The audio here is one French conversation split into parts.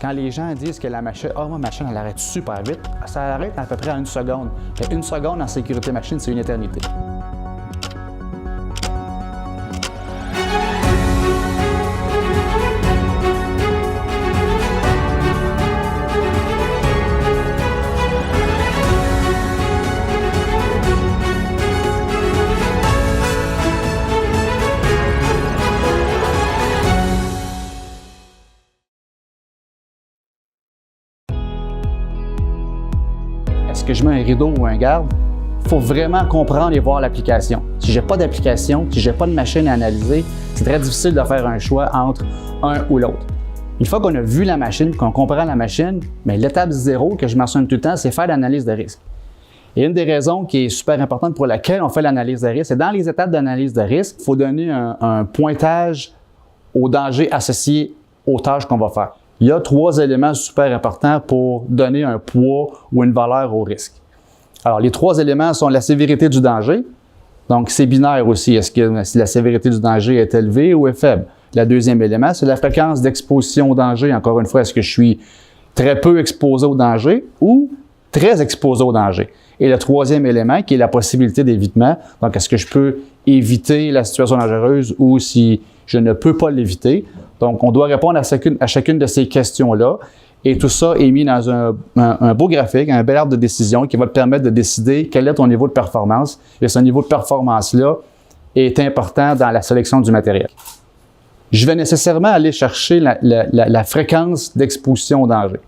Quand les gens disent que la machine, ma machine, elle arrête super vite, ça arrête à peu près à 1 seconde. Et 1 seconde en sécurité machine, c'est une éternité. Est-ce que je mets un rideau ou un garde? Il faut vraiment comprendre et voir l'application. Si je n'ai pas d'application, si je n'ai pas de machine à analyser, c'est très difficile de faire un choix entre un ou l'autre. Une fois qu'on a vu la machine, qu'on comprend la machine, l'étape 0 que je mentionne tout le temps, c'est faire l'analyse de risque. Et une des raisons qui est super importante pour laquelle on fait l'analyse de risque, c'est dans les étapes d'analyse de risque, il faut donner un pointage aux dangers associés aux tâches qu'on va faire. Il y a 3 éléments super importants pour donner un poids ou une valeur au risque. Alors, les 3 éléments sont la sévérité du danger. Donc, c'est binaire aussi. Est-ce que si la sévérité du danger est élevée ou est faible? Le deuxième élément, c'est la fréquence d'exposition au danger. Encore une fois, est-ce que je suis très peu exposé au danger ou très exposé au danger? Et le troisième élément, qui est la possibilité d'évitement. Donc, est-ce que je peux éviter la situation dangereuse ou si je ne peux pas l'éviter? Donc, on doit répondre à chacune de ces questions-là. Et tout ça est mis dans un beau graphique, un bel arbre de décision qui va te permettre de décider quel est ton niveau de performance. Et ce niveau de performance-là est important dans la sélection du matériel. Je vais nécessairement aller chercher la fréquence d'exposition au danger.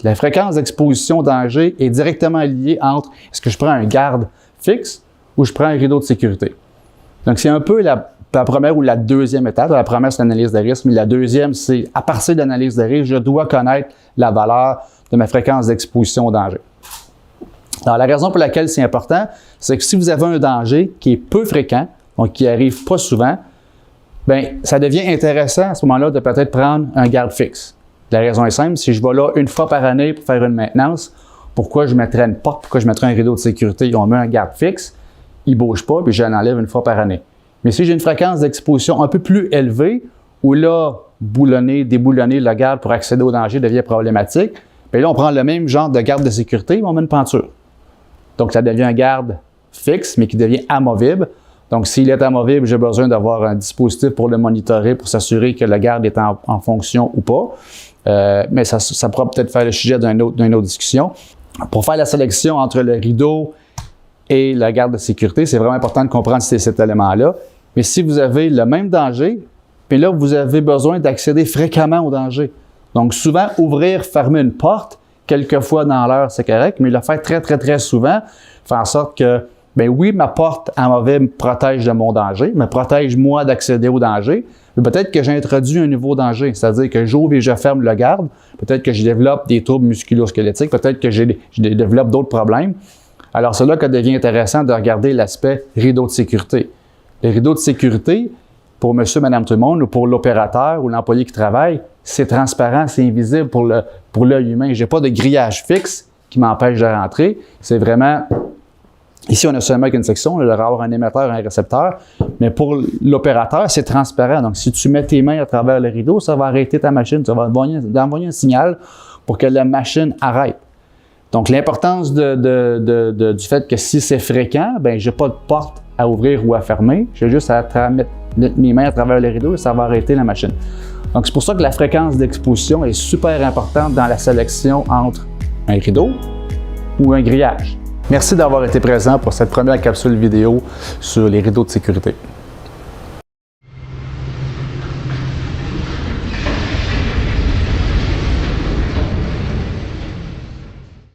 La fréquence d'exposition au danger est directement liée entre est-ce que je prends un garde fixe ou je prends un rideau de sécurité. Donc, c'est un peu la première ou la deuxième étape. La première, c'est l'analyse de risque, mais la deuxième, c'est à partir de l'analyse de risque, je dois connaître la valeur de ma fréquence d'exposition au danger. Alors, la raison pour laquelle c'est important, c'est que si vous avez un danger qui est peu fréquent, donc qui n'arrive pas souvent, ça devient intéressant à ce moment-là de peut-être prendre un garde fixe. La raison est simple, si je vais là 1 fois par année pour faire une maintenance, pourquoi je ne mettrais une porte, pourquoi je mettrais un rideau de sécurité? On met un garde fixe, il ne bouge pas, puis je l'enlève 1 fois par année. Mais si j'ai une fréquence d'exposition un peu plus élevée, où là, déboulonner le garde pour accéder au danger devient problématique, bien là, on prend le même genre de garde de sécurité, mais on met une penture. Donc, ça devient un garde fixe, mais qui devient amovible. Donc, s'il est amovible, j'ai besoin d'avoir un dispositif pour le monitorer, pour s'assurer que le garde est en fonction ou pas. Mais ça pourra peut-être faire le sujet d'une autre discussion. Pour faire la sélection entre le rideau et la garde de sécurité, c'est vraiment important de comprendre cet élément-là. Mais si vous avez le même danger, puis là, vous avez besoin d'accéder fréquemment au danger. Donc, souvent, ouvrir, fermer une porte, quelques fois dans l'heure, c'est correct, mais le faire très, très, très souvent fait en sorte que, oui, ma porte amovible me protège de mon danger, me protège moi d'accéder au danger, mais peut-être que j'introduis un nouveau danger, c'est-à-dire que j'ouvre et je ferme le garde, peut-être que je développe des troubles musculo-squelettiques, peut-être que je développe d'autres problèmes. Alors, c'est là que devient intéressant de regarder l'aspect rideau de sécurité. Le rideau de sécurité, pour monsieur, madame, tout le monde, ou pour l'opérateur ou l'employé qui travaille, c'est transparent, c'est invisible pour l'œil humain. Je n'ai pas de grillage fixe qui m'empêche de rentrer. C'est vraiment... Ici, on a seulement qu'une section, il va y avoir un émetteur et un récepteur, mais pour l'opérateur, c'est transparent. Donc, si tu mets tes mains à travers le rideau, ça va arrêter ta machine, ça va envoyer un signal pour que la machine arrête. Donc, l'importance du fait que si c'est fréquent, je n'ai pas de porte à ouvrir ou à fermer. J'ai juste à mettre mes mains à travers le rideau et ça va arrêter la machine. Donc, c'est pour ça que la fréquence d'exposition est super importante dans la sélection entre un rideau ou un grillage. Merci d'avoir été présent pour cette première capsule vidéo sur les rideaux de sécurité.